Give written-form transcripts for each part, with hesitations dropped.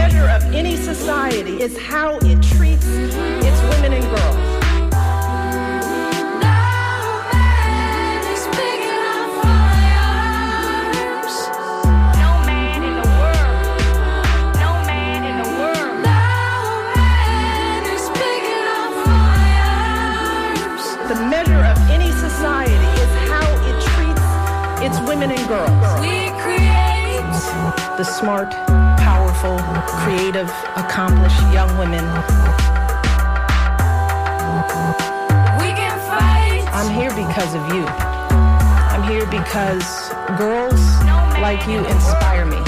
measure of any society is how it treats its women and girls. It's women and girls. We create the smart, powerful, creative, accomplished young women. We can fight. I'm here because of you. I'm here because girls like you inspire me.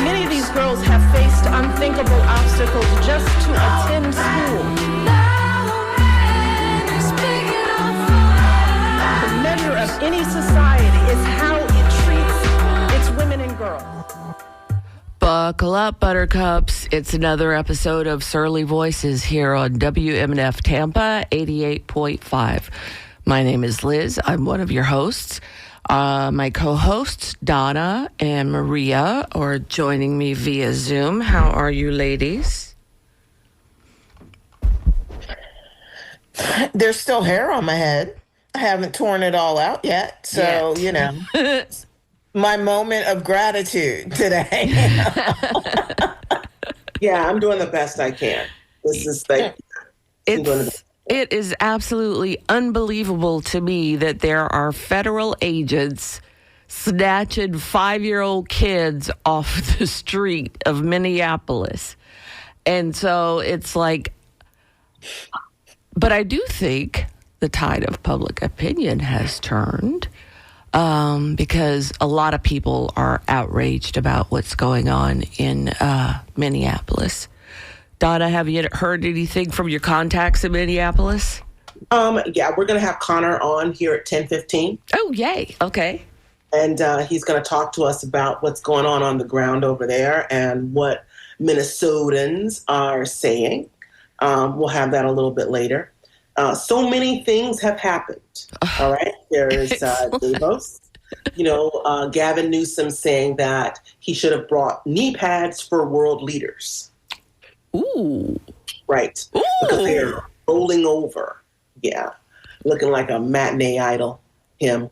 Many of these girls have faced unthinkable obstacles just to attend school. Of any society is how it treats its women and girls. Buckle up, Buttercups. It's another episode of Surly Voices here on WMNF Tampa 88.5. My name is Liz. I'm one of your hosts. My co-hosts, Donna and Maria, are joining me via Zoom. How are you, ladies? There's still hair on my head. I haven't torn it all out yet. So, you know, my moment of gratitude today. Yeah, I'm doing the best I can. This is like, it is absolutely unbelievable to me that there are federal agents snatching 5-year-old kids off the street of Minneapolis. And so it's like, but I do think the tide of public opinion has turned because a lot of people are outraged about what's going on in Minneapolis. Donna, have you heard anything from your contacts in Minneapolis? Yeah, we're going to have Connor on here at 10:15. Oh, yay. Okay. And he's going to talk to us about what's going on the ground over there and what Minnesotans are saying. We'll have that a little bit later. So many things have happened. All right. There is Davos. Gavin Newsom saying that he should have brought knee pads for world leaders. Ooh. Right. Ooh. Because they're rolling over. Yeah. Looking like a matinee idol. Him.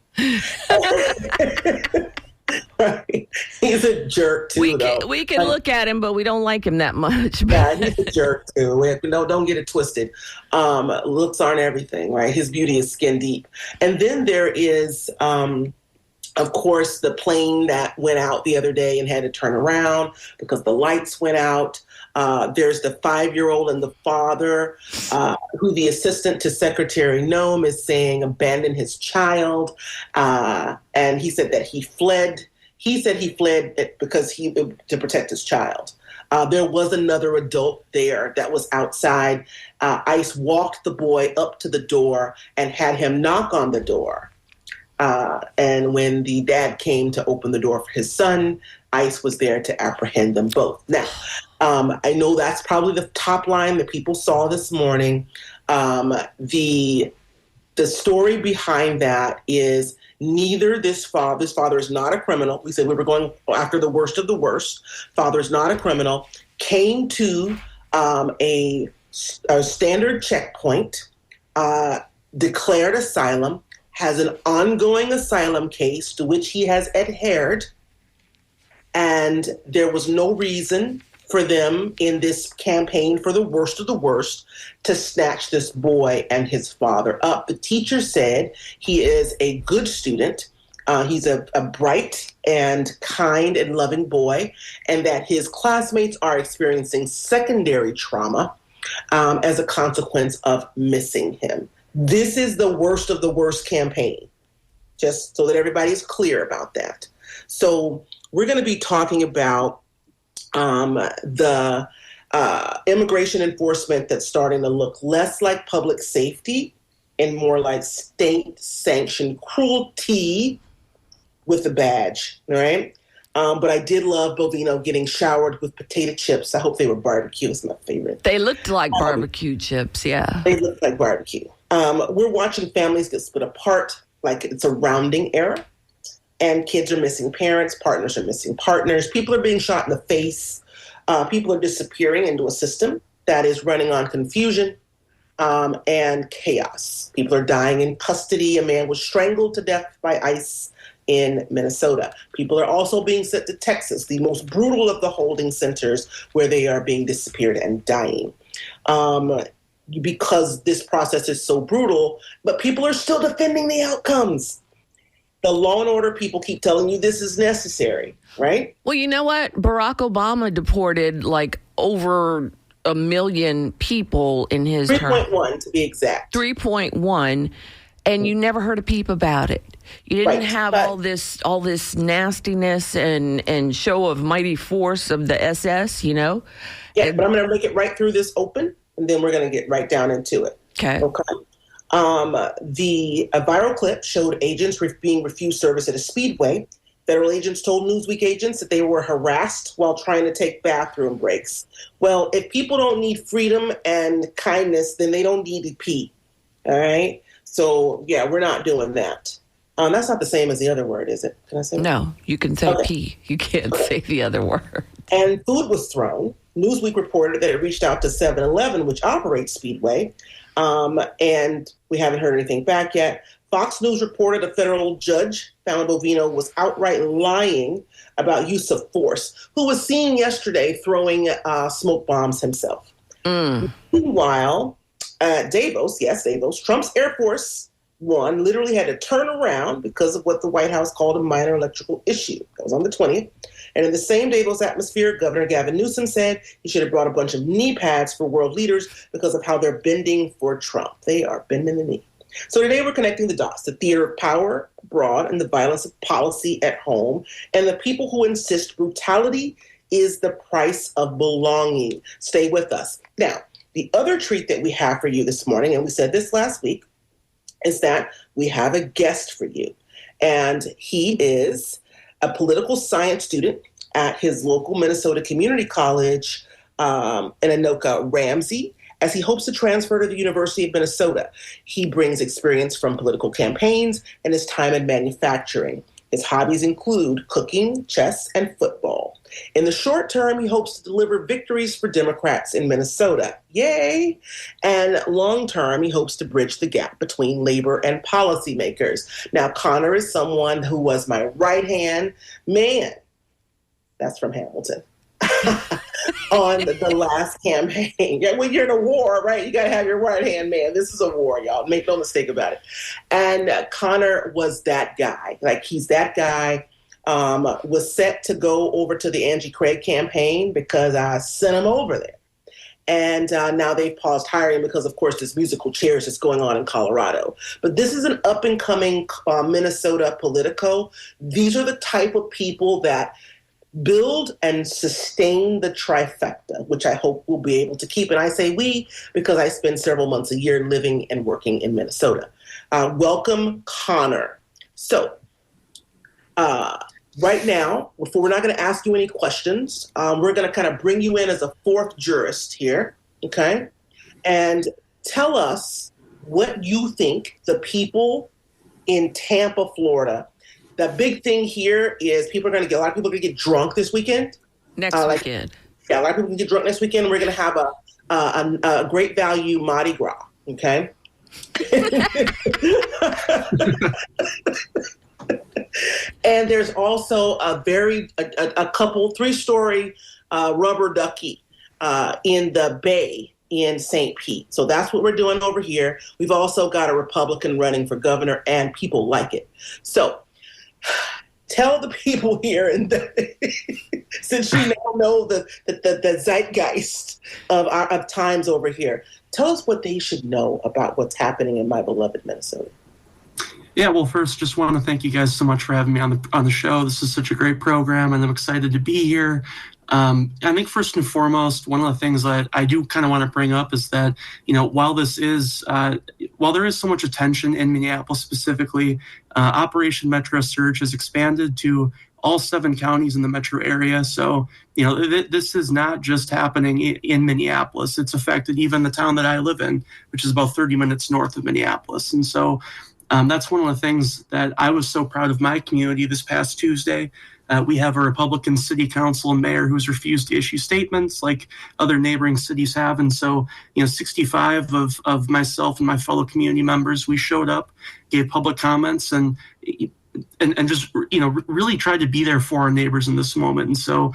Right. He's a jerk too. We can look at him, but we don't like him that much. Yeah, he's a jerk too. No, don't get it twisted. Looks aren't everything, right? His beauty is skin deep. And then there is, of course, the plane that went out the other day and had to turn around because the lights went out. There's the 5-year-old and the father, who the assistant to Secretary Noem is saying abandoned his child. And he said that he fled. He said he fled because to protect his child. There was another adult there that was outside. ICE walked the boy up to the door and had him knock on the door. And when the dad came to open the door for his son, ICE was there to apprehend them both. Now, I know that's probably the top line that people saw this morning. The story behind that is neither this father is not a criminal. We said we were going after the worst of the worst. Father is not a criminal. Came to a standard checkpoint, declared asylum, has an ongoing asylum case to which he has adhered, and there was no reason for them in this campaign for the worst of the worst to snatch this boy and his father up. The teacher said he is a good student. He's a bright and kind and loving boy, and that his classmates are experiencing secondary trauma as a consequence of missing him. This is the worst of the worst campaign, just so that everybody's clear about that. So we're going to be talking about the immigration enforcement that's starting to look less like public safety and more like state-sanctioned cruelty with a badge, right? But I did love Bovino getting showered with potato chips. I hope they were barbecue. It's my favorite. They looked like barbecue chips, yeah. They looked like barbecue. We're watching families get split apart like it's a rounding error. And kids are missing parents, partners are missing partners, people are being shot in the face, people are disappearing into a system that is running on confusion and chaos. People are dying in custody. A man was strangled to death by ICE in Minnesota. People are also being sent to Texas, the most brutal of the holding centers, where they are being disappeared and dying. Because this process is so brutal, but people are still defending the outcomes. The law and order people keep telling you this is necessary, right? Well, you know what? Barack Obama deported like over 1 million people in his term. 3.1 to be exact. 3.1, and you never heard a peep about it. You didn't have all this nastiness and show of mighty force of the SS, you know? Yeah, but I'm going to make it right through this open, and then we're going to get right down into it. Okay. The viral clip showed agents being refused service at a speedway. Federal agents told Newsweek agents that they were harassed while trying to take bathroom breaks. Well, if people don't need freedom and kindness, then they don't need to pee. All right? So, yeah, we're not doing that. That's not the same as the other word, is it? Can I say that? No, you can say pee. You can't say the other word. And food was thrown. Newsweek reported that it reached out to 7-Eleven, which operates Speedway, and we haven't heard anything back yet. Fox News reported a federal judge found Bovino was outright lying about use of force, who was seen yesterday throwing smoke bombs himself. Meanwhile, Davos, Trump's Air Force One literally had to turn around because of what the White House called a minor electrical issue. That was on the 20th. And in the same Davos atmosphere, Governor Gavin Newsom said he should have brought a bunch of knee pads for world leaders because of how they're bending for Trump. They are bending the knee. So today we're connecting the dots, the theater of power abroad and the violence of policy at home, and the people who insist brutality is the price of belonging. Stay with us. Now, the other treat that we have for you this morning, and we said this last week, is that we have a guest for you. And he is a political science student at his local Minnesota Community College in Anoka, Ramsey, as he hopes to transfer to the University of Minnesota. He brings experience from political campaigns and his time in manufacturing. His hobbies include cooking, chess, and football. In the short term, he hopes to deliver victories for Democrats in Minnesota. Yay! And long term, he hopes to bridge the gap between labor and policymakers. Now, Connor is someone who was my right-hand man. That's from Hamilton. On the last campaign. Yeah, when you're in a war, right, you got to have your right-hand man. This is a war, y'all. Make no mistake about it. And Connor was that guy. Like, he's that guy. Was set to go over to the Angie Craig campaign because I sent him over there. And now they've paused hiring because, of course, this musical chairs is going on in Colorado. But this is an up-and-coming Minnesota Politico. These are the type of people that build and sustain the trifecta, which I hope we'll be able to keep. And I say we because I spend several months a year living and working in Minnesota. Welcome, Connor. So, right now, before we're not going to ask you any questions, we're going to kind of bring you in as a fourth jurist here, okay? And tell us what you think the people in Tampa, Florida. The big thing here is a lot of people are going to get drunk this weekend. Next weekend. Yeah, a lot of people can get drunk next weekend. We're going to have a great value Mardi Gras, okay? And there's also a couple 3-story rubber ducky in the bay in St. Pete. So that's what we're doing over here. We've also got a Republican running for governor, and people like it. So tell the people here, and since you now know the zeitgeist of times over here, tell us what they should know about what's happening in my beloved Minnesota. Yeah, well, first, just want to thank you guys so much for having me on the show. This is such a great program, and I'm excited to be here. I think first and foremost, one of the things that I do kind of want to bring up is that, while there is so much attention in Minneapolis specifically, Operation Metro Surge has expanded to all 7 counties in the metro area. So, this is not just happening in Minneapolis. It's affected even the town that I live in, which is about 30 minutes north of Minneapolis. And so, That's one of the things that I was so proud of my community this past Tuesday. We have a Republican city council and mayor who's refused to issue statements like other neighboring cities have. And so, 65 of myself and my fellow community members, we showed up, gave public comments, and just, really tried to be there for our neighbors in this moment. And so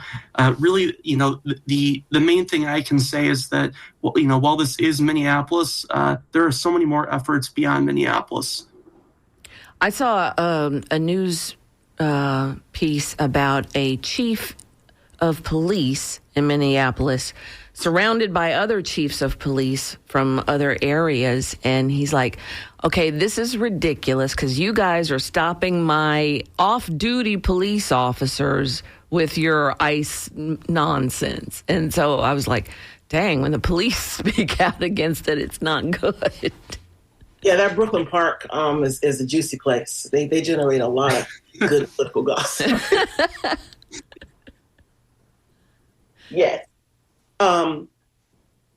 really, the main thing I can say is that, while this is Minneapolis, there are so many more efforts beyond Minneapolis. I saw a news piece about a chief of police in Minneapolis surrounded by other chiefs of police from other areas. And he's like, okay, this is ridiculous because you guys are stopping my off-duty police officers with your ICE nonsense. And so I was like, dang, when the police speak out against it, it's not good. Yeah, that Brooklyn Park is a juicy place. They generate a lot of good political gossip. Yes.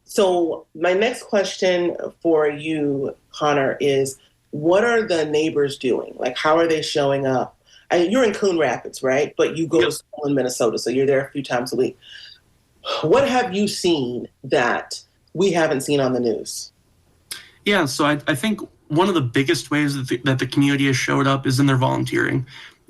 So my next question for you, Connor, is what are the neighbors doing? Like, how are they showing up? You're in Coon Rapids, right? But you go to school in Minnesota, so you're there a few times a week. What have you seen that we haven't seen on the news? Yeah, so I think one of the biggest ways that the community has showed up is in their volunteering.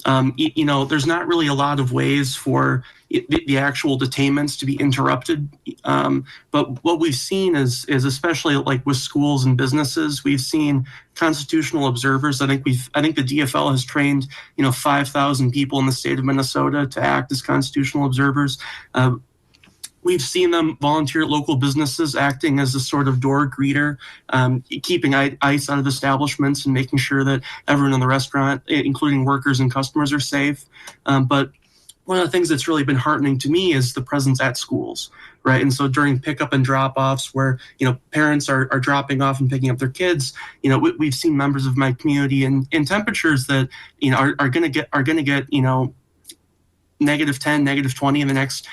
There's not really a lot of ways for the actual detainments to be interrupted. But what we've seen is especially like with schools and businesses, we've seen constitutional observers. I think the DFL has trained, 5,000 people in the state of Minnesota to act as constitutional observers. We've seen them volunteer at local businesses, acting as a sort of door greeter, keeping ICE out of establishments and making sure that everyone in the restaurant, including workers and customers, are safe. But one of the things that's really been heartening to me is the presence at schools, right? And so during pickup and drop-offs where, parents are dropping off and picking up their kids, we've seen members of my community in temperatures that, are going to get, -10, -20 in the next,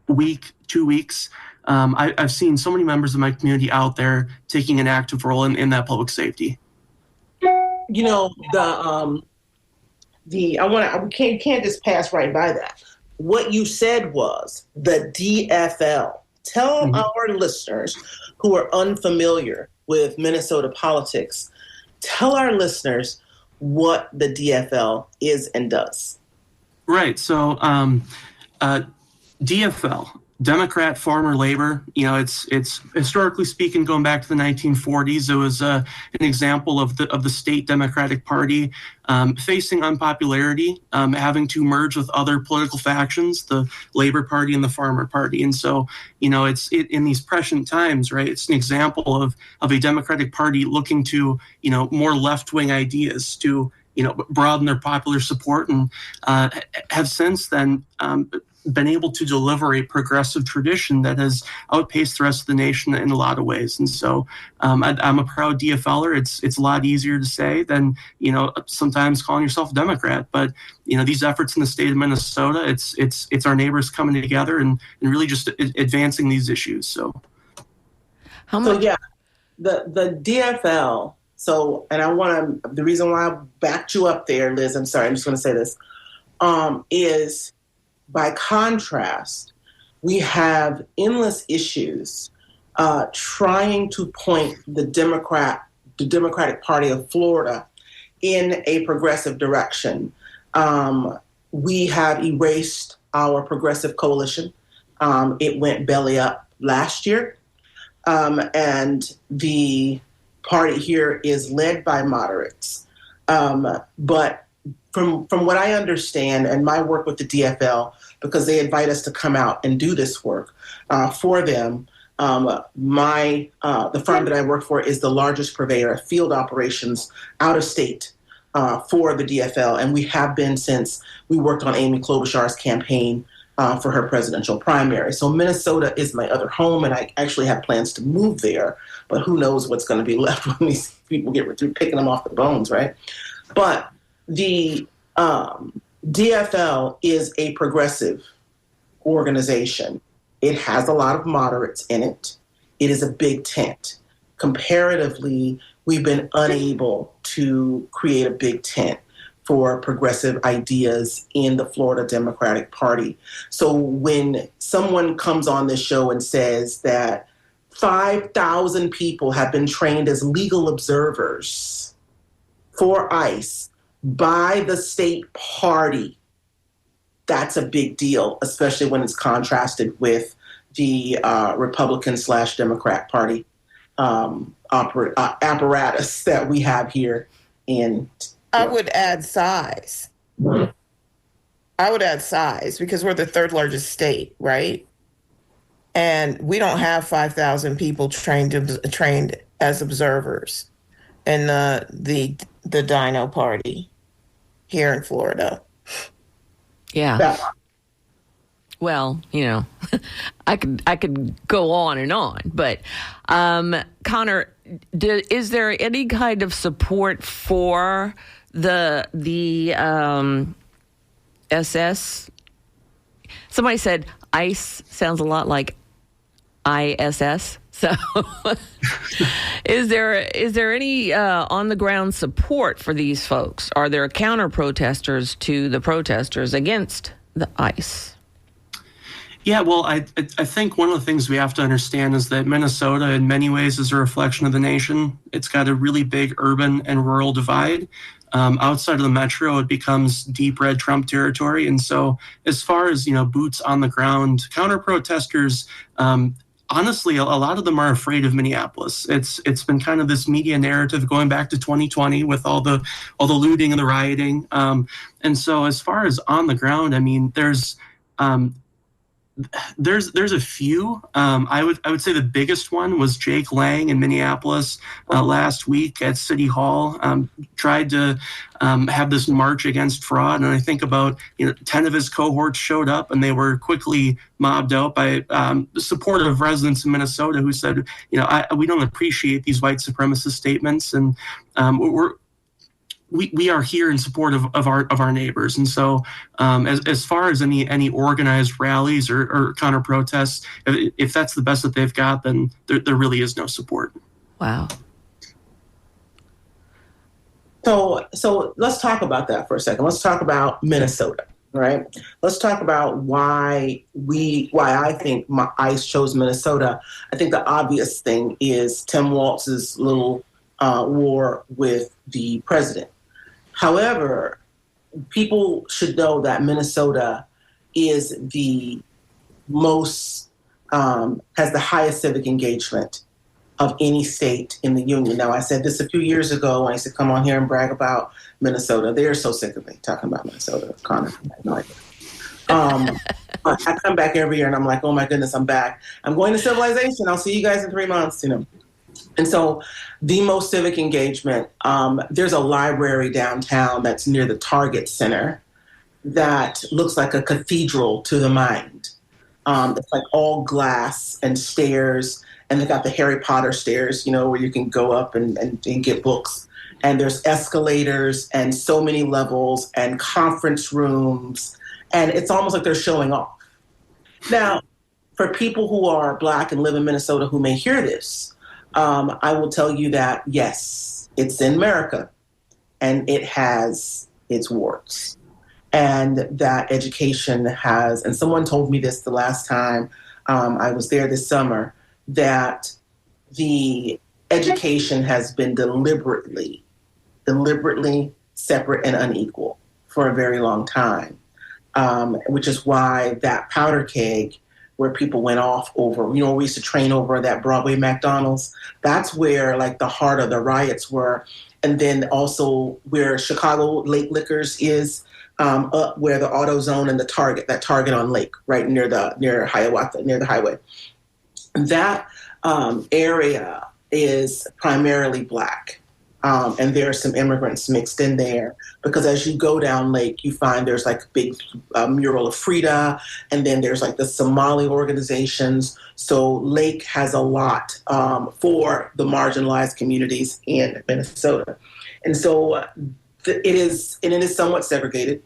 week, 2 weeks. I've seen so many members of my community out there taking an active role in that public safety. We can't just pass right by that. What you said was the DFL. Tell our listeners who are unfamiliar with Minnesota politics, tell our listeners what the DFL is and does. Right. So DFL, Democrat Farmer Labor, it's historically speaking, going back to the 1940s, it was an example of the state Democratic Party facing unpopularity, having to merge with other political factions, the Labor Party and the Farmer Party. And so, it's in these prescient times, right? It's an example of a Democratic Party looking to, more left-wing ideas to, broaden their popular support, and have since then been able to deliver a progressive tradition that has outpaced the rest of the nation in a lot of ways. And so I'm a proud DFLer. It's a lot easier to say than, sometimes calling yourself a Democrat. But, these efforts in the state of Minnesota, it's our neighbors coming together and really just advancing these issues. So how much? So, yeah, the DFL. So, and the reason why I backed you up there, Liz, I'm sorry, I'm just going to say this, is by contrast, we have endless issues trying to point the Democratic Party of Florida in a progressive direction. We have erased our progressive coalition. It went belly up last year. And the party here is led by moderates. But from what I understand, and my work with the DFL, because they invite us to come out and do this work for them, the firm that I work for is the largest purveyor of field operations out of state for the DFL, and we have been since we worked on Amy Klobuchar's campaign for her presidential primary. So Minnesota is my other home, and I actually have plans to move there, but who knows what's going to be left when these people get through picking them off the bones, right? But the DFL is a progressive organization. It has a lot of moderates in it. It is a big tent. Comparatively, we've been unable to create a big tent for progressive ideas in the Florida Democratic Party. So when someone comes on this show and says that 5,000 people have been trained as legal observers for ICE by the state party, that's a big deal, especially when it's contrasted with the Republican/Democrat Party apparatus that we have here in. I would add size. Because we're the third largest state, right? And we don't have 5,000 people trained as observers in the Dino Party here in Florida. Yeah. Well, I could go on and on, but Connor, is there any kind of support for the SS? Somebody said ICE sounds a lot like ISS. So, is there any on the ground support for these folks? Are there counter protesters to the protesters against the ICE? Yeah, well, I think one of the things we have to understand is that Minnesota in many ways is a reflection of the nation. It's got a really big urban and rural divide. Outside of the metro, it becomes deep red Trump territory. And so as far as, boots on the ground, counter protesters, honestly, a lot of them are afraid of Minneapolis. It's been kind of this media narrative going back to 2020 with all the looting and the rioting. And so as far as on the ground, I mean, there's a few. I would say the biggest one was Jake Lang in Minneapolis last week at City Hall. Tried to have this march against fraud, and I think about 10 of his cohorts showed up, and they were quickly mobbed out by supportive residents in Minnesota who said, we don't appreciate these white supremacist statements, and we are here in support of our neighbors. And so as far as any organized rallies or counter protests, if that's the best that they've got, then there really is no support. Wow. So let's talk about that for a second. Let's talk about Minnesota, right? Let's talk about why I think ICE chose Minnesota. I think the obvious thing is Tim Walz's little war with the president. However, people should know that Minnesota is the most, has the highest civic engagement of any state in the union. Now, I said this a few years ago when I used to come on here and brag about Minnesota. They're so sick of me talking about Minnesota, Connor. I have no idea. I come back every year and I'm like, oh my goodness, I'm back. I'm going to Civilization. I'll see you guys in 3 months, And so the most civic engagement, there's a library downtown that's near the Target Center that looks like a cathedral to the mind. It's like all glass and stairs, and they got the Harry Potter stairs, where you can go up and get books. And there's escalators and so many levels and conference rooms, and it's almost like they're showing off. Now, for people who are Black and live in Minnesota who may hear this, I will tell you that, yes, it's in America and it has its warts. And that education has, and someone told me this the last time I was there this summer, that the education has been deliberately separate and unequal for a very long time, which is why that powder keg where people went off over, we used to train over that Broadway McDonald's. That's where like the heart of the riots were. And then also where Chicago Lake Liquors is, up where the AutoZone and the Target, that Target on Lake, right near Hiawatha, near the highway. That area is primarily Black. And there are some immigrants mixed in there because as you go down Lake, you find there's like a big mural of Frida, and then there's like the Somali organizations. So Lake has a lot for the marginalized communities in Minnesota. And so it is somewhat segregated.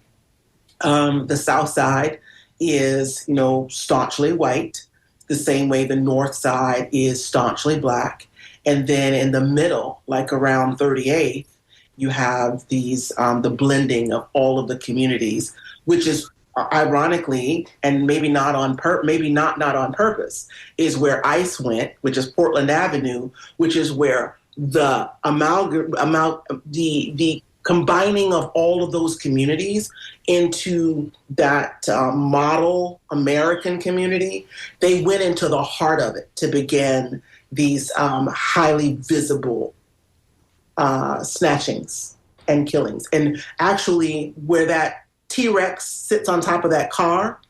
The South Side is, staunchly white, the same way the North Side is staunchly Black. And then in the middle, like around 38th, you have these the blending of all of the communities, which is ironically, and maybe not on purpose, is where ICE went, which is Portland Avenue, which is where the the combining of all of those communities into that model American community. They went into the heart of it to begin these highly visible snatchings and killings. And actually, where that T-Rex sits on top of that car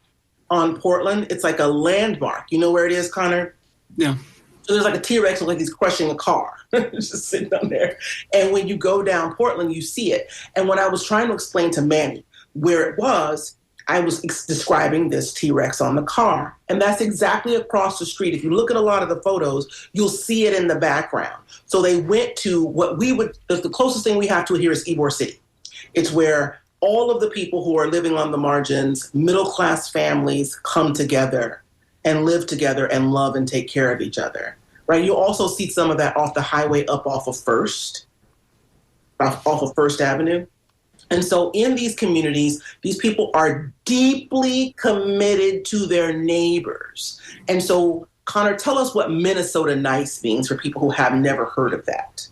on Portland, it's like a landmark. You know where it is, Connor? Yeah. So there's like a T-Rex, like he's crushing a car, just sitting on there. And when you go down Portland, you see it. And when I was trying to explain to Manny where it was, I was describing this T-Rex on the car. And that's exactly across the street. If you look at a lot of the photos, you'll see it in the background. So they went to what the closest thing we have to it here is Ybor City. It's where all of the people who are living on the margins, middle-class families, come together and live together and love and take care of each other, right? You also see some of that off the highway up off of First Avenue. And so in these communities, these people are deeply committed to their neighbors. And so, Connor, tell us what Minnesota Nice means for people who have never heard of that.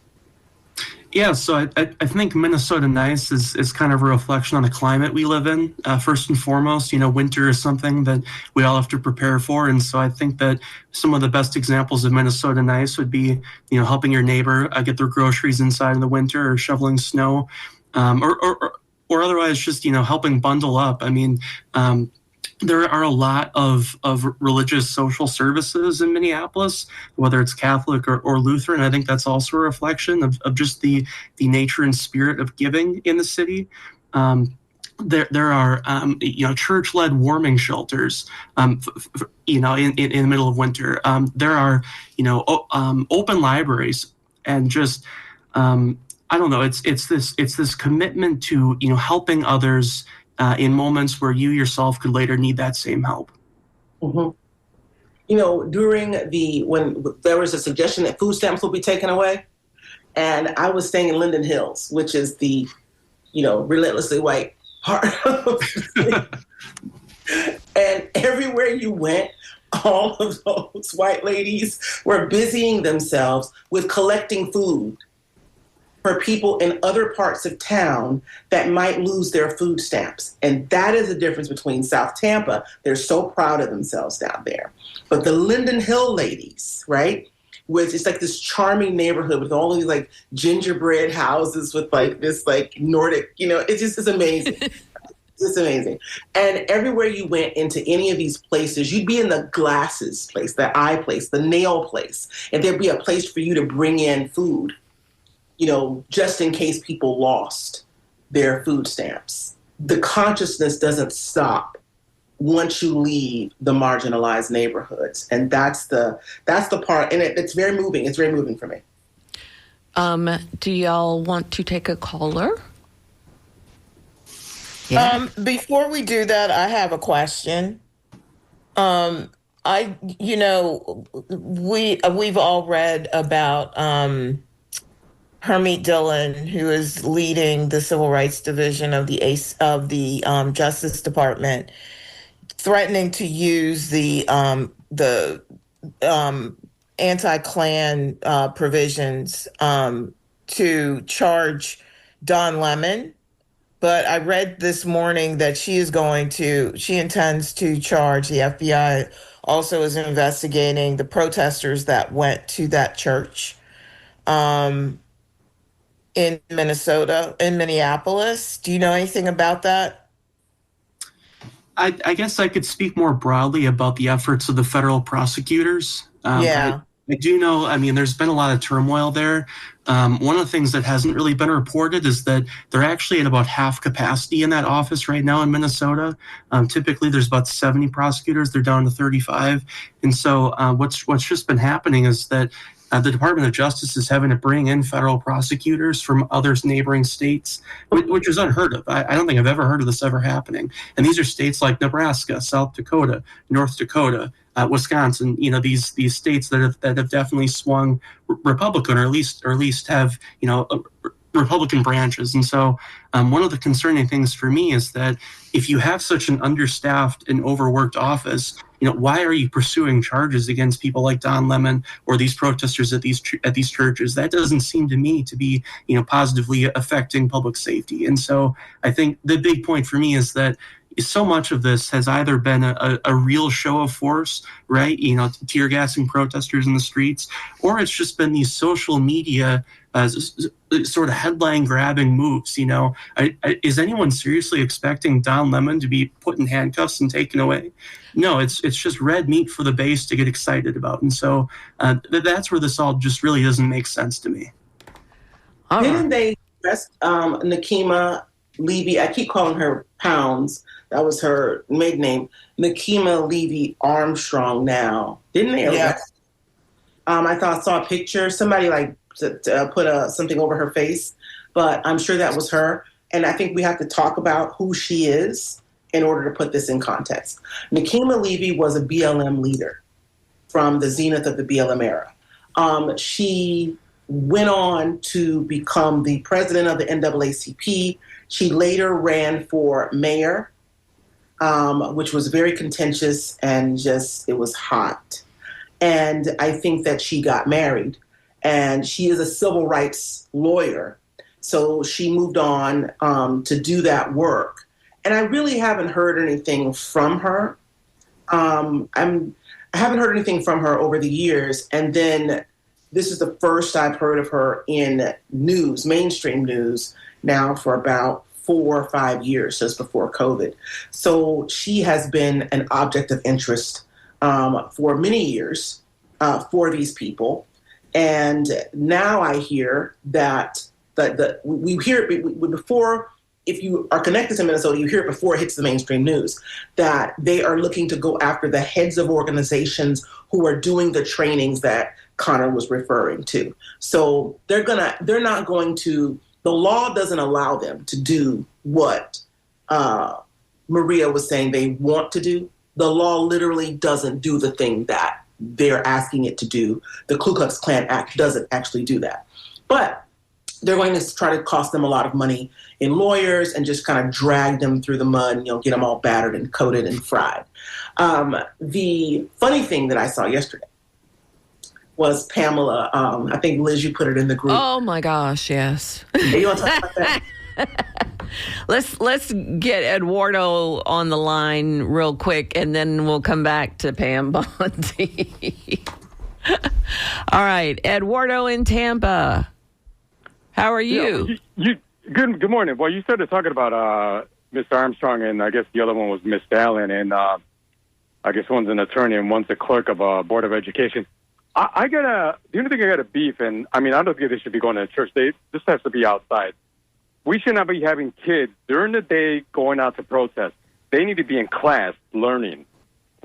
Yeah, so I think Minnesota Nice is kind of a reflection on the climate we live in. First and foremost, winter is something that we all have to prepare for. And so I think that some of the best examples of Minnesota Nice would be, helping your neighbor get their groceries inside in the winter, or shoveling snow, or otherwise just, helping bundle up. I mean, there are a lot of religious social services in Minneapolis, whether it's Catholic or Lutheran. I think that's also a reflection of just the nature and spirit of giving in the city. There are church-led warming shelters, in the middle of winter. There are open libraries, and just I don't know. It's this commitment to helping others. In moments where you yourself could later need that same help. Mm-hmm. During when there was a suggestion that food stamps will be taken away, and I was staying in Linden Hills, which is the, relentlessly white part of the city. And everywhere you went, all of those white ladies were busying themselves with collecting food for people in other parts of town that might lose their food stamps. And that is the difference between South Tampa. They're so proud of themselves down there. But the Linden Hill ladies, right? It's like this charming neighborhood with all of these like gingerbread houses with like this like Nordic, it's amazing. It's amazing. And everywhere you went into any of these places, you'd be in the glasses place, the eye place, the nail place. And there'd be a place for you to bring in food, just in case people lost their food stamps. The consciousness doesn't stop once you leave the marginalized neighborhoods. And that's the part, and it's very moving. It's very moving for me. Do y'all want to take a caller? Yeah. Before we do that, I have a question. We've all read about Hermit Dillon, who is leading the Civil Rights Division of the Justice Department, threatening to use the anti-Klan provisions to charge Don Lemon. But I read this morning that she intends to charge. The FBI also is investigating the protesters that went to that church in Minneapolis. Do you know anything about that? I guess I could speak more broadly about the efforts of the federal prosecutors. I do know, there's been a lot of turmoil there. One of the things that hasn't really been reported is that they're actually at about half capacity in that office right now in Minnesota. Typically, there's about 70 prosecutors. They're down to 35. And so what's just been happening is that the Department of Justice is having to bring in federal prosecutors from other neighboring states, which is unheard of. I don't think I've ever heard of this ever happening. And these are states like Nebraska, South Dakota, North Dakota, Wisconsin. These states that have definitely swung Republican, or at least have Republican branches. And so one of the concerning things for me is that if you have such an understaffed and overworked office, why are you pursuing charges against people like Don Lemon or these protesters at these churches? That doesn't seem to me to be, positively affecting public safety. And so I think the big point for me is that so much of this has either been a real show of force, right? Tear gassing protesters in the streets, or it's just been these social media sort of headline grabbing moves. Is anyone seriously expecting Don Lemon to be put in handcuffs and taken away? No, it's just red meat for the base to get excited about. And so that's where this all just really doesn't make sense to me. Didn't they arrest Nekima Levy? I keep calling her Pounds. That was her maiden name. Nekima Levy Armstrong now. Didn't they arrest? I saw a picture. Somebody put something over her face, but I'm sure that was her. And I think we have to talk about who she is in order to put this in context. Nekima Levy was a BLM leader from the zenith of the BLM era. She went on to become the president of the NAACP. She later ran for mayor, which was very contentious and it was hot. And I think that she got married, and she is a civil rights lawyer. So she moved on to do that work. And I really haven't heard anything from her. I haven't heard anything from her over the years. And then this is the first I've heard of her in news, mainstream news, now for about 4 or 5 years, just before COVID. So she has been an object of interest for many years for these people. And now I hear that we hear it before. If you are connected to Minnesota, you hear it before it hits the mainstream news, that they are looking to go after the heads of organizations who are doing the trainings that Connor was referring to. So the law doesn't allow them to do what Maria was saying they want to do. The law literally doesn't do the thing that they're asking it to do. The Ku Klux Klan Act doesn't actually do that. But they're going to try to cost them a lot of money in lawyers and just kind of drag them through the mud and, get them all battered and coated and fried. The funny thing that I saw yesterday was Pamela. I think, Liz, you put it in the group. Oh, my gosh, yes. Hey, you want to talk about that? Let's get Eduardo on the line real quick, and then we'll come back to Pam Bondi. All right, Eduardo in Tampa. How are you? Good morning. Well, you started talking about Mr. Armstrong, and I guess the other one was Miss Allen, and I guess one's an attorney and one's a clerk of a board of education. The only thing I got a beef, and I don't think they should be going to church. This has to be outside. We should not be having kids during the day going out to protest. They need to be in class learning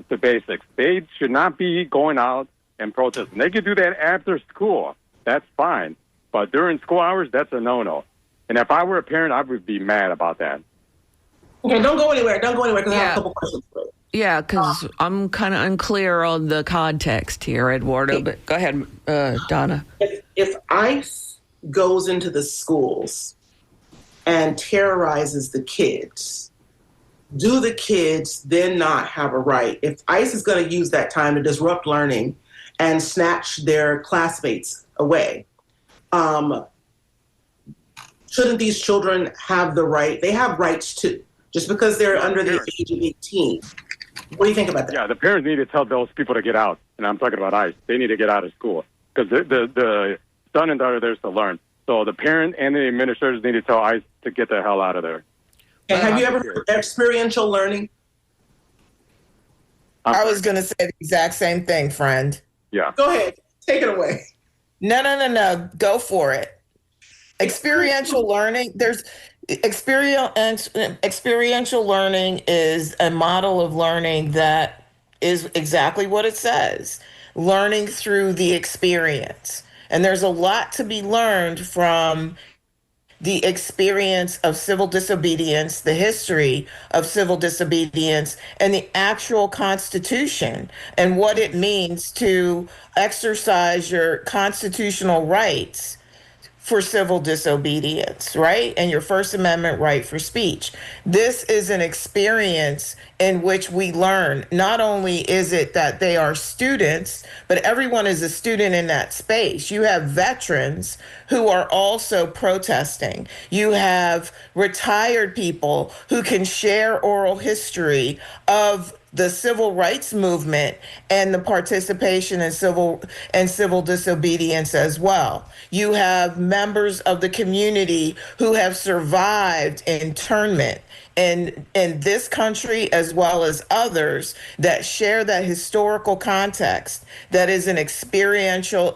the basics. They should not be going out and protesting. They could do that after school. That's fine. But during school hours, that's a no-no. And if I were a parent, I would be mad about that. Okay, don't go anywhere. Because I have a couple questions for you. Yeah, because I'm kind of unclear on the context here, Eduardo. Okay. But go ahead, Donna. If ICE goes into the schools and terrorizes the kids, do the kids then not have a right? If ICE is going to use that time to disrupt learning and snatch their classmates away, shouldn't these children have the right? They have rights too, just because they're under the age of 18. What do you think about that? Yeah, the parents need to tell those people to get out. And I'm talking about ICE. They need to get out of school because the son and daughter are there to learn. So the parent and the administrators need to tell ICE to get the hell out of there. And have you ever heard of experiential learning? I was going to say the exact same thing, friend. Yeah. Go ahead. Take it away. No. Go for it. Experiential learning. Experiential learning is a model of learning that is exactly what it says. learning through the experience. And there's a lot to be learned from the experience of civil disobedience, the history of civil disobedience, and the actual Constitution and what it means to exercise your constitutional rights for civil disobedience, right? And your First Amendment right for speech. This is an experience in which we learn. Not only is it that they are students, but everyone is a student in that space. You have veterans who are also protesting. You have retired people who can share oral history of the civil rights movement and the participation in civil disobedience as well. You have members of the community who have survived internment in this country as well as others that share that historical context that is an experiential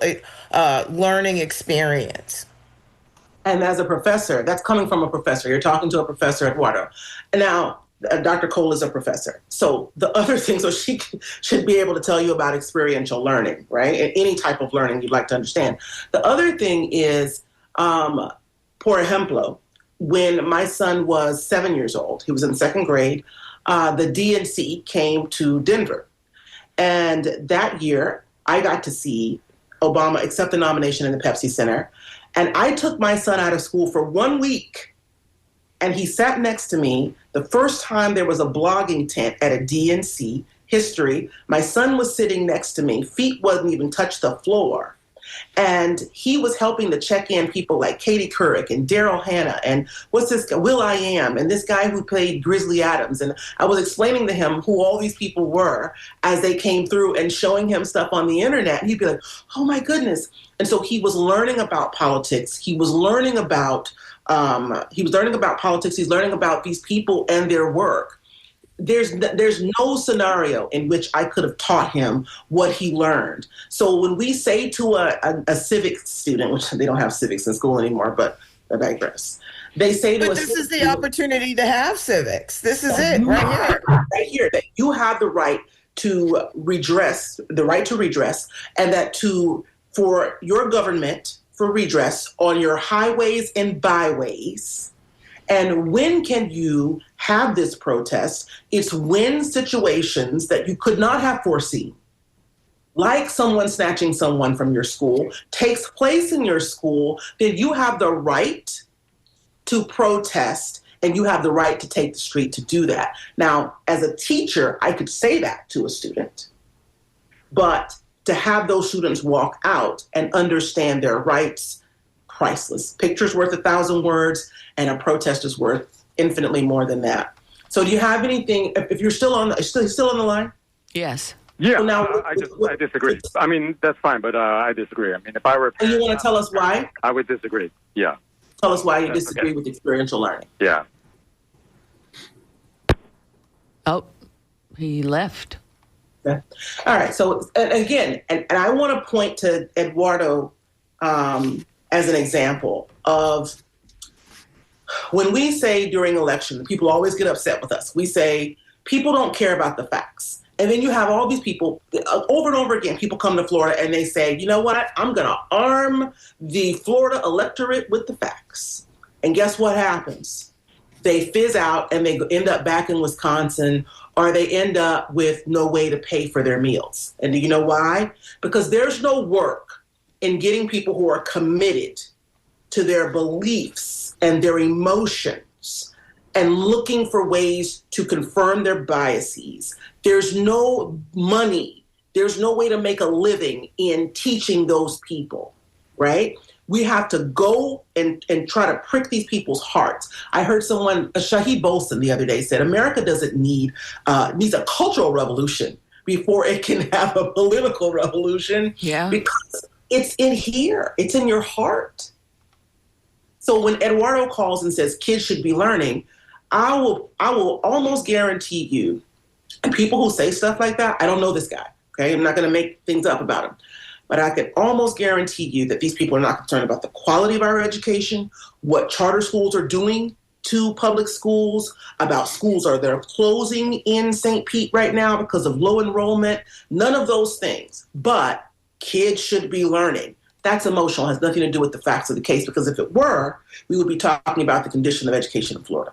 learning experience. And as a professor, that's coming from a professor. You're talking to a professor, Eduardo. Now, Dr. Cole is a professor. So the other thing, so she should be able to tell you about experiential learning, right? And any type of learning you'd like to understand. The other thing is, por ejemplo, when my son was 7 years old, he was in second grade, the DNC came to Denver. And that year, I got to see Obama accept the nomination in the Pepsi Center. And I took my son out of school for 1 week. And he sat next to me the first time there was a blogging tent at a DNC history. My son was sitting next to me. Feet wasn't even touched the floor. And he was helping to check in people like Katie Couric and Daryl Hannah and what's this guy, Will I Am, and this guy who played Grizzly Adams. And I was explaining to him who all these people were as they came through and showing him stuff on the internet. And he'd be like, oh my goodness. And so he was learning about politics. He was learning about politics. He's learning about these people and their work. There's no scenario in which I could have taught him what he learned. So when we say to a civics student, which they don't have civics in school anymore, but I digress. They say to But this is the opportunity to have civics. This is it right here. Right here, that you have the right to redress, and that for your government for redress on your highways and byways. And when can you have this protest? It's when situations that you could not have foreseen, like someone snatching someone from your school, takes place in your school, then you have the right to protest and you have the right to take the street to do that. Now, as a teacher, I could say that to a student, but to have those students walk out and understand their rights, priceless. Picture's worth 1,000 words, and a protest is worth infinitely more than that. So do you have anything, if you're still on the line? Yes. Yeah, So now, I disagree. I mean, that's fine, but I disagree. I mean, if I were... And you want to tell us why? I would disagree, yeah. Tell us why you disagree with experiential learning. Yeah. Oh, he left. Okay. All right. So again, and I want to point to Eduardo as an example of when we say during election, people always get upset with us. We say people don't care about the facts. And then you have all these people over and over again, people come to Florida and they say, you know what, I'm going to arm the Florida electorate with the facts. And guess what happens? They fizz out and they end up back in Wisconsin, or they end up with no way to pay for their meals. And do you know why? Because there's no work in getting people who are committed to their beliefs and their emotions and looking for ways to confirm their biases. There's no money. There's no way to make a living in teaching those people, right? We have to go and try to prick these people's hearts. I heard someone, Shahid Bolson the other day said, America doesn't needs a cultural revolution before it can have a political revolution. Yeah. Because it's in here. It's in your heart. So when Eduardo calls and says kids should be learning, I will almost guarantee you, and people who say stuff like that, I don't know this guy, okay? I'm not going to make things up about him. But I can almost guarantee you that these people are not concerned about the quality of our education, what charter schools are doing to public schools, about schools that are closing in St. Pete right now because of low enrollment. None of those things. But kids should be learning. That's emotional. It has nothing to do with the facts of the case, because if it were, we would be talking about the condition of education in Florida.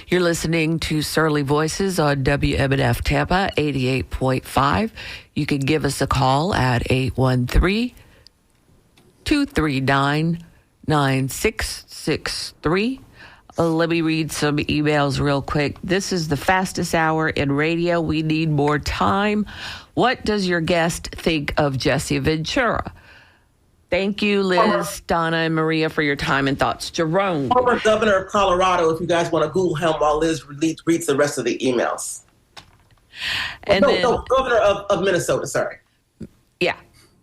You're listening to Surly Voices on WMNF Tampa 88.5. You can give us a call at 813-239-9663. Let me read some emails real quick. This is the fastest hour in radio. We need more time. What does your guest think of Jesse Ventura? Thank you, Liz, Donna, and Maria, for your time and thoughts. Jerome. Former governor of Colorado, if you guys want to Google him while Liz reads the rest of the emails. And no, governor of Minnesota, sorry. Yeah.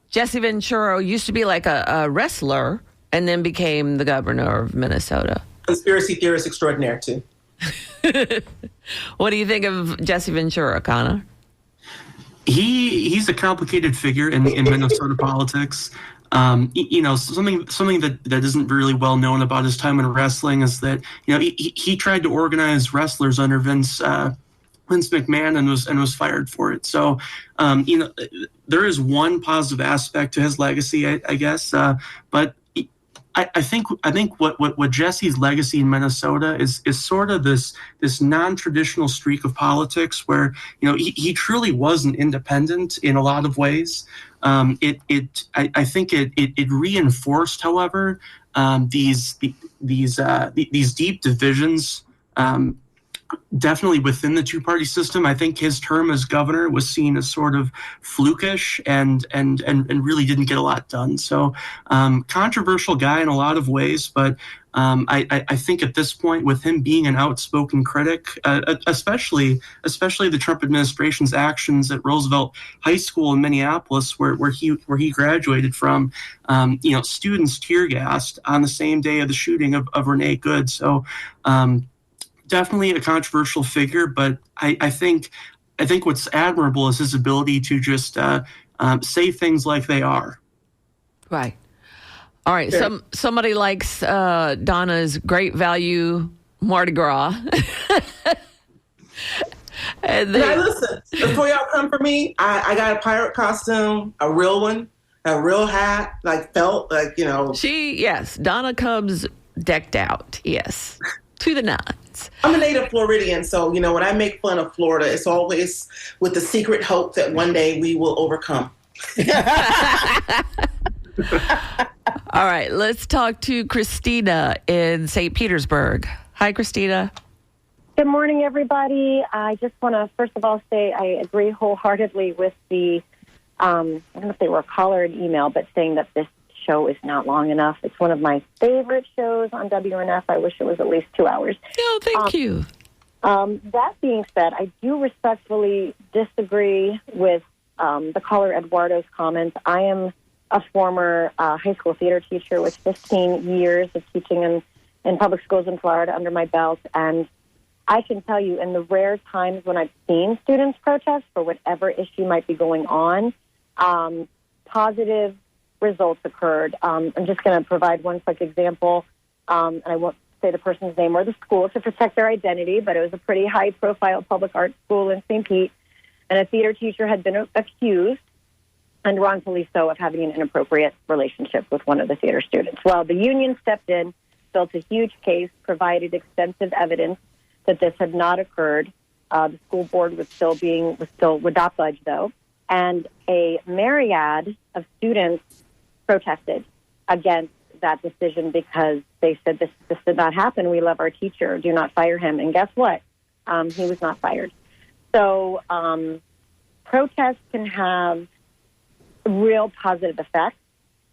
Jesse Ventura used to be like a wrestler and then became the governor of Minnesota. Conspiracy theorist extraordinaire, too. What do you think of Jesse Ventura, Connor? He's a complicated figure in Minnesota politics. You know, something that isn't really well known about his time in wrestling is that, you know, he tried to organize wrestlers under Vince McMahon and was fired for it. So, you know, there is one positive aspect to his legacy, I guess, but I think what Jesse's legacy in Minnesota is sort of this non-traditional streak of politics where, you know, he truly was an independent in a lot of ways. I think it reinforced, however, these deep divisions. Definitely within the two-party system. I think his term as governor was seen as sort of flukish and really didn't get a lot done. So controversial guy in a lot of ways, but I think at this point, with him being an outspoken critic, especially the Trump administration's actions at Roosevelt High School in Minneapolis, where he graduated from, you know, students tear gassed on the same day of the shooting of Renee Good. So. Definitely a controversial figure, but I think what's admirable is his ability to just say things like they are. Right. All right. Sure. Somebody likes Donna's Great Value Mardi Gras. And Now listen, before y'all come for me, I got a pirate costume, a real one, a real hat, like felt, like, you know. Donna comes decked out. Yes. To the nines. I'm a native Floridian, so, you know, when I make fun of Florida, it's always with the secret hope that one day we will overcome. All right, let's talk to Christina in St. Petersburg. Hi, Christina. Good morning, everybody. I just want to, first of all, say I agree wholeheartedly with the, I don't know if they were a caller or an email, but saying that this show is not long enough. It's one of my favorite shows on WNF. I wish it was at least 2 hours. Oh, thank you. That being said, I do respectfully disagree with the caller Eduardo's comments. I am a former high school theater teacher with 15 years of teaching in public schools in Florida under my belt, and I can tell you, in the rare times when I've seen students protest for whatever issue might be going on, positive results occurred. I'm just going to provide one quick example, and I won't say the person's name or the school to protect their identity, but it was a pretty high-profile public arts school in St. Pete, and a theater teacher had been accused, and wrongfully so, of having an inappropriate relationship with one of the theater students. Well, the union stepped in, built a huge case, provided extensive evidence that this had not occurred. The school board would not budge, though, and a myriad of students protested against that decision because they said this did not happen. We love our teacher. Do not fire him. And guess what? He was not fired. So protests can have real positive effects.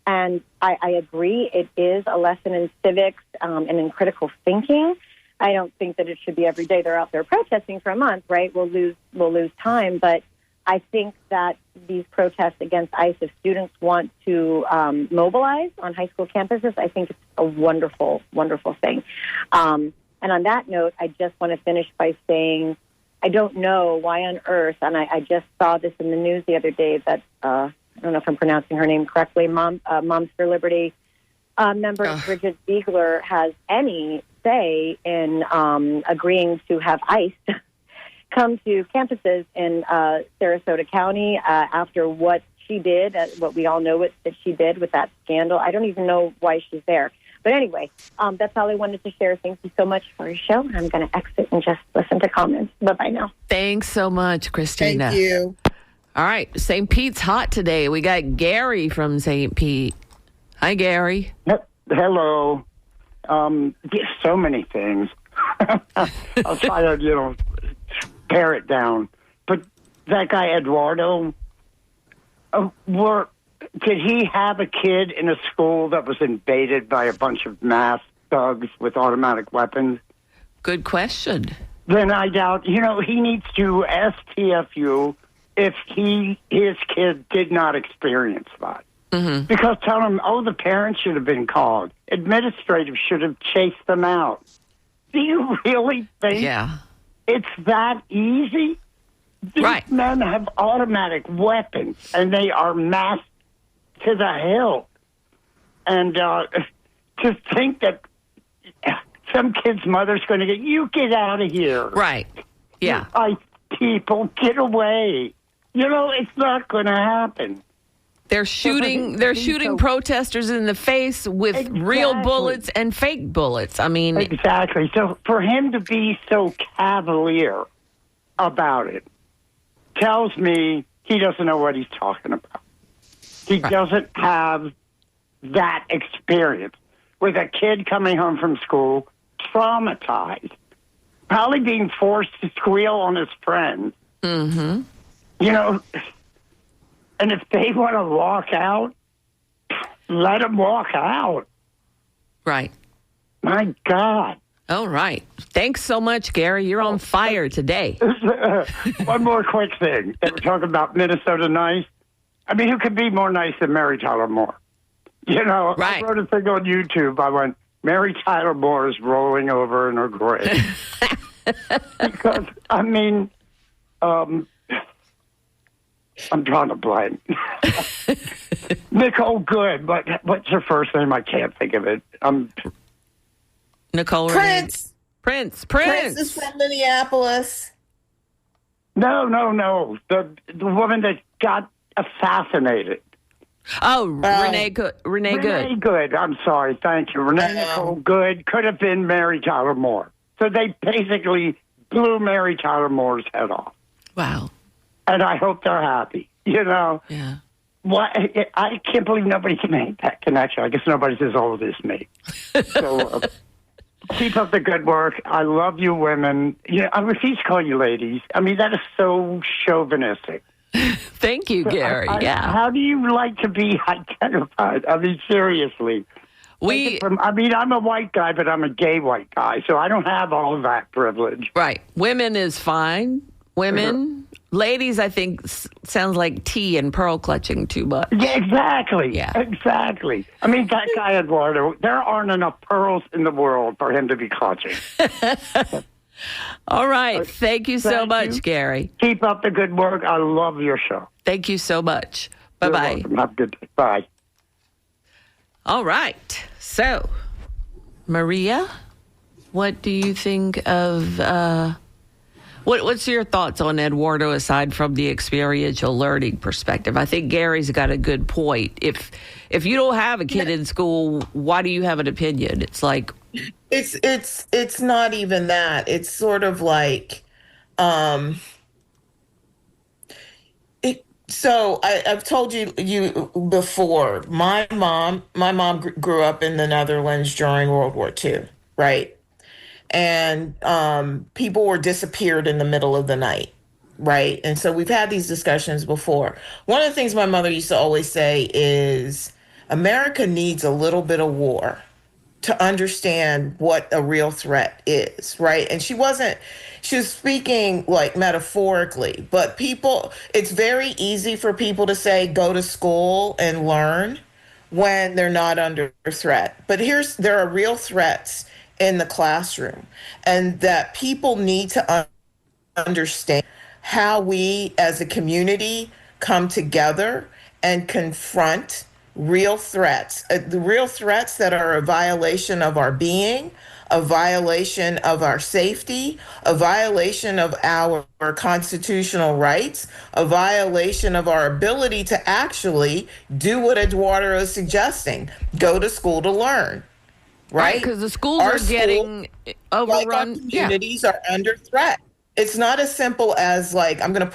And I agree, it is a lesson in civics and in critical thinking. I don't think that it should be every day they're out there protesting for a month, right? We'll lose time. But I think that these protests against ICE, if students want to mobilize on high school campuses, I think it's a wonderful, wonderful thing. And on that note, I just want to finish by saying I don't know why on earth, and I just saw this in the news the other day, that I don't know if I'm pronouncing her name correctly, Moms for Liberty member Bridget Ziegler has any say in agreeing to have ICE come to campuses in Sarasota County after what she did, what we all know that she did with that scandal. I don't even know why she's there. But anyway, that's all I wanted to share. Thank you so much for your show. I'm going to exit and just listen to comments. Bye-bye now. Thanks so much, Christina. Thank you. All right, St. Pete's hot today. We got Gary from St. Pete. Hi, Gary. Hello. So many things. I'll try to, pare it down. But that guy, Eduardo, did he have a kid in a school that was invaded by a bunch of masked thugs with automatic weapons? Good question. Then I doubt, he needs to STFU if his kid did not experience that. Mm-hmm. Because tell him, the parents should have been called. Administrative should have chased them out. Do you really think it's that easy? These men have automatic weapons, and they are masked to the hilt. And to think that some kid's mother's going to get out of here. Right. Yeah. People, get away. It's not going to happen. They're shooting protesters in the face with real bullets and fake bullets. I mean, exactly. So for him to be so cavalier about it tells me he doesn't know what he's talking about. He doesn't have that experience with a kid coming home from school traumatized, probably being forced to squeal on his friends. Mm-hmm. And if they want to walk out, let them walk out. Right. My God. All right. Thanks so much, Gary. You're on fire today. One more quick thing. They were talking about Minnesota nice. I mean, who could be more nice than Mary Tyler Moore? I wrote a thing on YouTube. I went, Mary Tyler Moore is rolling over in her grave. Because, I'm drawing a blank. Nicole Good, but what's her first name? I can't think of it. Nicole Prince. Prince is from Minneapolis. No. The woman that got assassinated. Oh, Renee Good. Renee Good. I'm sorry. Thank you. Renee Nicole Good could have been Mary Tyler Moore. So they basically blew Mary Tyler Moore's head off. Wow. And I hope they're happy. Yeah. What? I can't believe nobody can make that connection. I guess nobody's as old as me. So keep up the good work. I love you women. I refuse to call you ladies. I mean, that is so chauvinistic. Thank you, Gary. How do you like to be identified? I mean, seriously. I'm a white guy, but I'm a gay white guy, so I don't have all of that privilege. Right. Women is fine. Women. Ladies, I think, sounds like tea and pearl clutching too much. Yeah, exactly. Yeah. Exactly. I mean, that guy, Eduardo, there aren't enough pearls in the world for him to be clutching. All right. Thank you so much, Gary. Keep up the good work. I love your show. Thank you so much. Bye-bye. You're welcome. Have a good day. Bye. All right. So, Maria, what do you think of... What's your thoughts on Eduardo aside from the experiential learning perspective? I think Gary's got a good point. If you don't have a kid in school, why do you have an opinion? It's like it's not even that. It's sort of like so I've told you before. My mom grew up in the Netherlands during World War II, right? And people were disappeared in the middle of the night, right? And so we've had these discussions before. One of the things my mother used to always say is America needs a little bit of war to understand what a real threat is, right? And she was speaking like metaphorically, but it's very easy for people to say, go to school and learn when they're not under threat. But there are real threats in the classroom, and that people need to understand how we as a community come together and confront real threats, the real threats that are a violation of our being, a violation of our safety, a violation of our constitutional rights, a violation of our ability to actually do what Eduardo is suggesting, go to school to learn. Right? Because the schools are getting overrun. Like our communities are under threat. It's not as simple as like, I'm going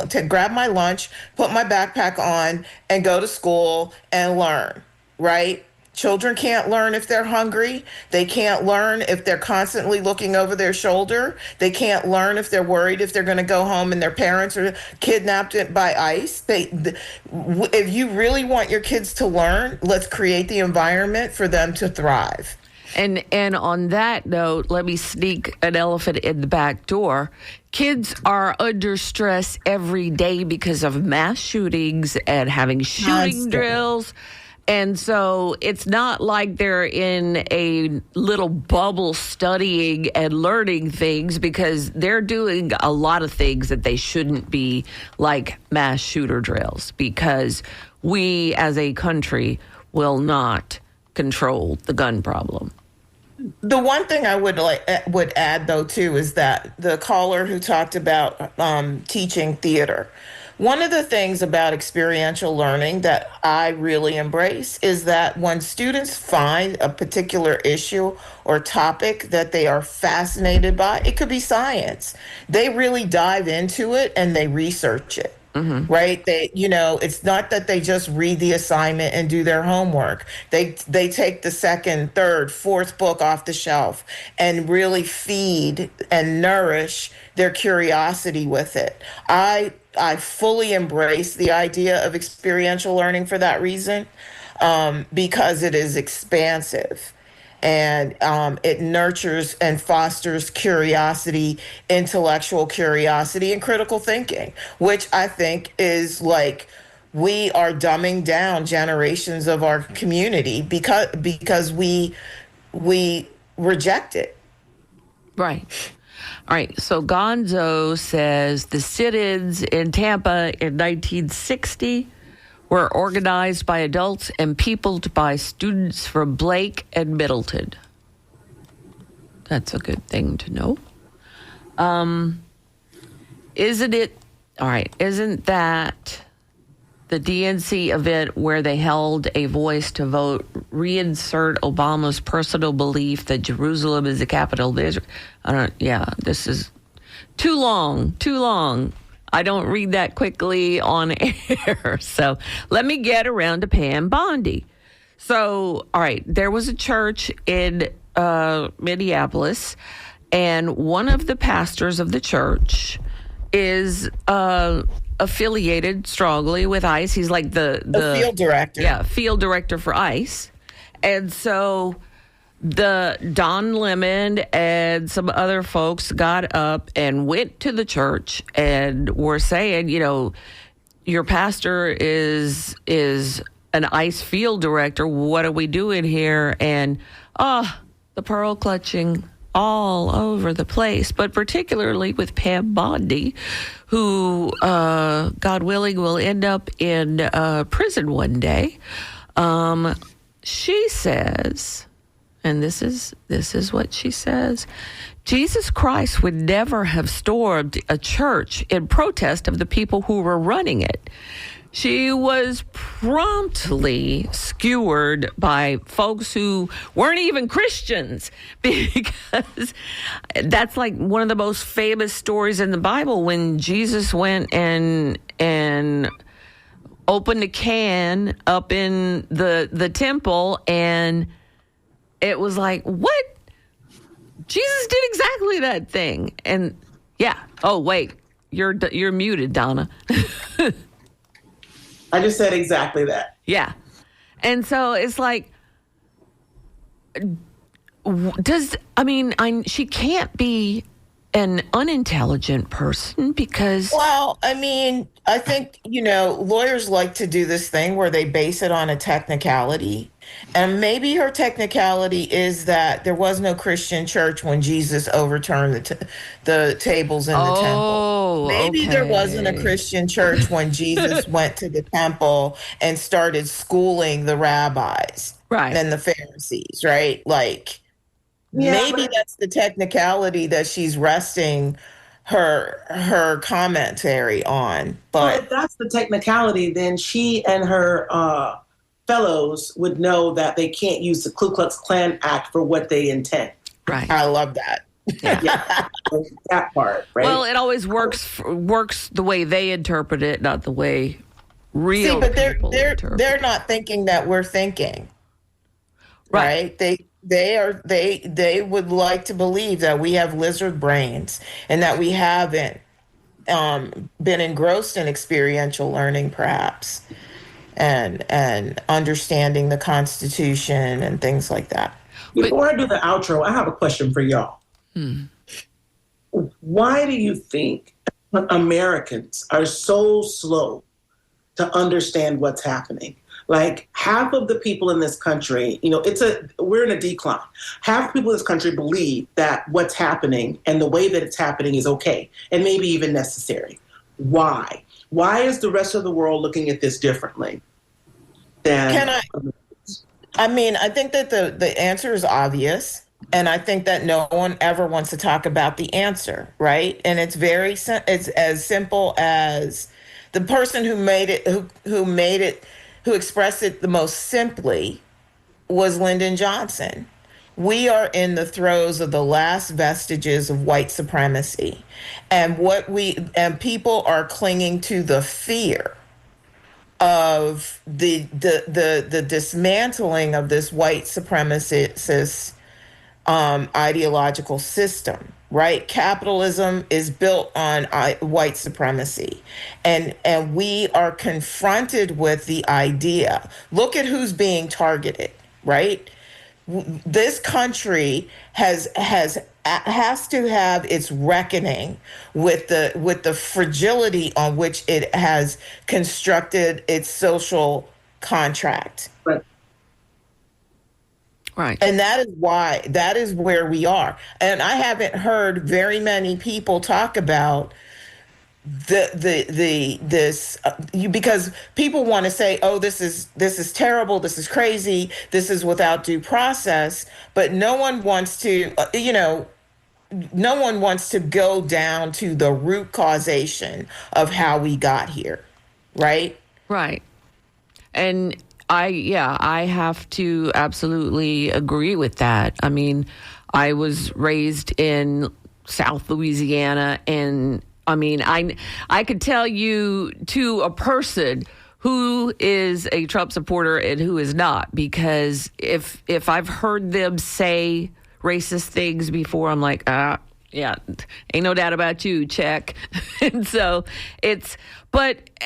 to grab my lunch, put my backpack on, and go to school and learn, right? Children can't learn if they're hungry. They can't learn if they're constantly looking over their shoulder. They can't learn if they're worried if they're going to go home and their parents are kidnapped by ICE. If you really want your kids to learn, let's create the environment for them to thrive. And on that note, let me sneak an elephant in the back door. Kids are under stress every day because of mass shootings and having shooting drills. And so it's not like they're in a little bubble studying and learning things, because they're doing a lot of things that they shouldn't be, like mass shooter drills, because we as a country will not control the gun problem. The one thing I would add, though, too, is that the caller who talked about teaching theater, one of the things about experiential learning that I really embrace is that when students find a particular issue or topic that they are fascinated by, it could be science, they really dive into it and they research it. Mm-hmm. Right? It's not that they just read the assignment and do their homework. They take the second, third, fourth book off the shelf and really feed and nourish their curiosity with it. I fully embrace the idea of experiential learning for that reason, because it is expansive. And it nurtures and fosters curiosity, intellectual curiosity, and critical thinking, which I think is like, we are dumbing down generations of our community because we reject it. Right. All right. So Gonzo says the sit-ins in Tampa in 1960 were organized by adults and peopled by students from Blake and Middleton. That's a good thing to know. Isn't that the DNC event where they held a voice to vote reinsert Obama's personal belief that Jerusalem is the capital of Israel? This is too long. I don't read that quickly on air. So let me get around to Pam Bondi. So, all right, there was a church in Minneapolis, and one of the pastors of the church is affiliated strongly with ICE. He's like the field director. Yeah, field director for ICE. And so the Don Lemon and some other folks got up and went to the church and were saying, your pastor is an ICE field director. What are we doing here? And the pearl clutching all over the place, but particularly with Pam Bondi, who, God willing, will end up in prison one day. She says, and this is what she says: Jesus Christ would never have stormed a church in protest of the people who were running it. She was promptly skewered by folks who weren't even Christians, because that's like one of the most famous stories in the Bible, when Jesus went and opened a can up in the temple, and it was like, what? Jesus did exactly that thing. And yeah. Oh, wait, you're muted, Donna. I just said exactly that. Yeah. And so it's like, she can't be an unintelligent person, because... Well, I think, lawyers like to do this thing where they base it on a technicality. And maybe her technicality is that there was no Christian church when Jesus overturned the tables in the temple. Maybe there wasn't a Christian church when Jesus went to the temple and started schooling the rabbis, right, and the Pharisees, right? Like, maybe that's the technicality that she's resting her commentary on. But if that's the technicality, then she and her fellows would know that they can't use the Ku Klux Klan Act for what they intend. Right. I love that. Yeah. That part, right? Well, it always works the way they interpret it, not the way real people interpret. They're not thinking that we're thinking. Right? They would like to believe that we have lizard brains and that we haven't been engrossed in experiential learning, perhaps, and understanding the Constitution and things like that. Before I do the outro, I have a question for y'all. Why do you think Americans are so slow to understand what's happening? Like half of the people in this country, we're in a decline. Half the people in this country believe that what's happening and the way that it's happening is okay and maybe even necessary. Why? Why is the rest of the world looking at this differently? I think that the answer is obvious. And I think that no one ever wants to talk about the answer, right? And it's it's as simple as the person who expressed it the most simply was Lyndon Johnson. We are in the throes of the last vestiges of white supremacy. And people are clinging to the fear of the dismantling of this white supremacist ideological system, right? Capitalism is built on white supremacy. And we are confronted with the idea. Look at who's being targeted, right? This country has to have its reckoning with the fragility on which it has constructed its social contract. Right. And that is where we are. And I haven't heard very many people talk about because people want to say, oh, this is terrible, this is crazy, this is without due process, but no one wants to go down to the root causation of how we got here, right? Right. And I have to absolutely agree with that. I mean, I was raised in South Louisiana, and I mean, I could tell you to a person who is a Trump supporter and who is not, because if I've heard them say racist things before, I'm like, yeah, ain't no doubt about you, check. And so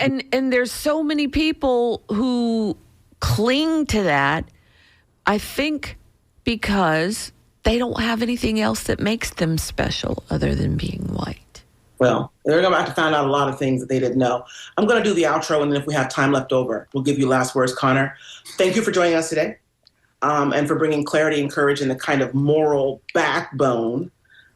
and there's so many people who cling to that, I think, because they don't have anything else that makes them special other than being white. Well, they're about to find out a lot of things that they didn't know. I'm going to do the outro, and then if we have time left over, we'll give you last words, Connor. Thank you for joining us today, and for bringing clarity and courage and the kind of moral backbone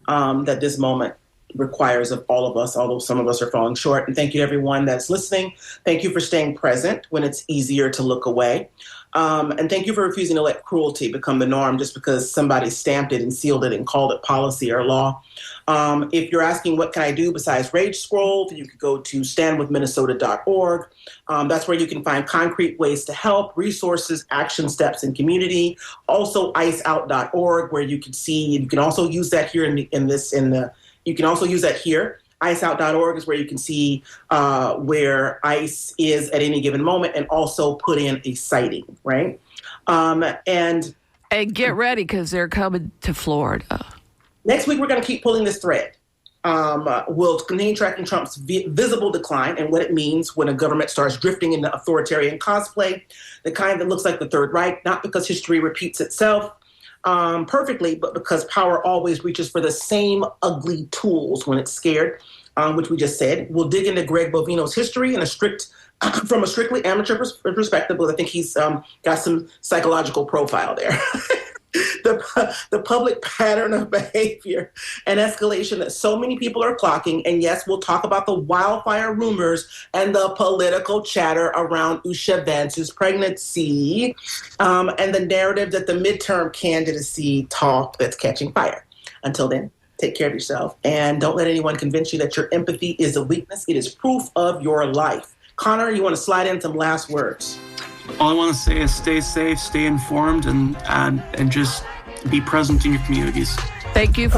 that this moment requires of all of us, although some of us are falling short. And thank you to everyone that's listening. Thank you for staying present when it's easier to look away. And thank you for refusing to let cruelty become the norm just because somebody stamped it and sealed it and called it policy or law. If you're asking what can I do besides rage scroll, then you could go to standwithminnesota.org. That's where you can find concrete ways to help, resources, action steps, and community. Also iceout.org, where you can see, you can also use that here you can also use that here. Iceout.org is where you can see where ICE is at any given moment, and also put in a sighting, right? And get ready, because they're coming to Florida. Next week, we're going to keep pulling this thread. We'll continue tracking Trump's visible decline and what it means when a government starts drifting into authoritarian cosplay, the kind that looks like the Third Reich, not because history repeats itself perfectly, but because power always reaches for the same ugly tools when it's scared, which we just said. We'll dig into Greg Bovino's history from a strictly amateur perspective, but I think he's got some psychological profile there. the public pattern of behavior and escalation that so many people are clocking. And yes, we'll talk about the wildfire rumors and the political chatter around Usha Vance's pregnancy, and the narrative that the midterm candidacy talk that's catching fire. Until then, take care of yourself and don't let anyone convince you that your empathy is a weakness. It is proof of your life. Connor, you want to slide in some last words? All I want to say is stay safe, stay informed, and just be present in your communities. Thank you for